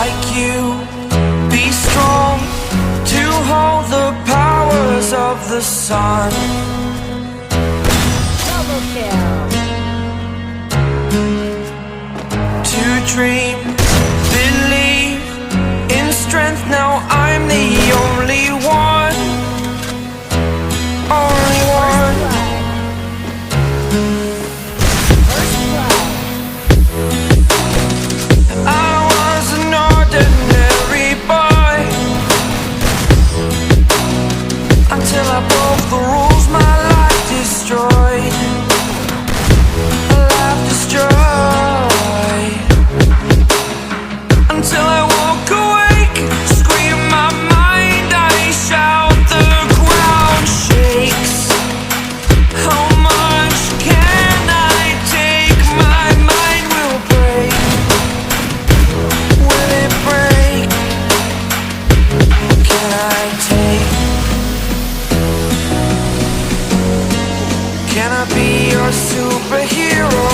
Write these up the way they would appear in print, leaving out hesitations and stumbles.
like you, be strong to hold the powers of the sun. Double kill. To dream, believe in strength. Now I'm the only one, only one. First blood. I was an ordinary boy until I broke the rules. My life destroyed, life destroyed. Until I woke awake, scream my mind, I shout, the ground shakes. How much can I take? My mind will break. Will it break? Can I take? Can I be your superhero?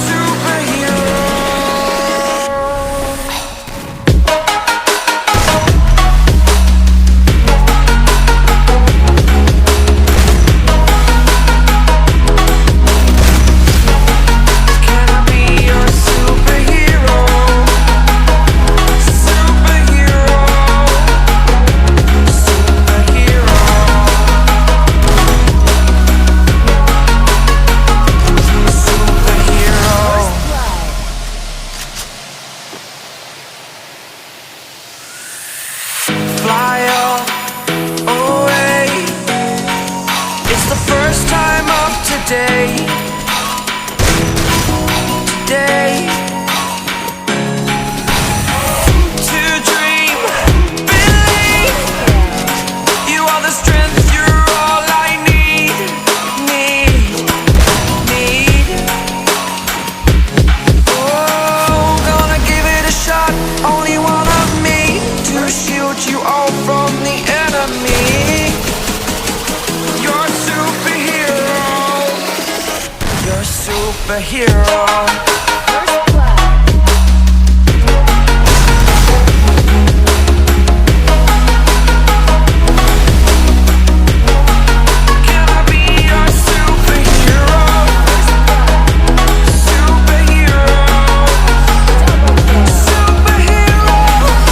Superhero. Can I be your superhero? Superhero. Superhero. Superhero. Fly away. It's the first time of today. Today. To dream, believe. You are the strength, you're all I need. Need. Oh, gonna give it a shot. Only one of me to shield you all from the enemy. You're a superhero. You're a superhero.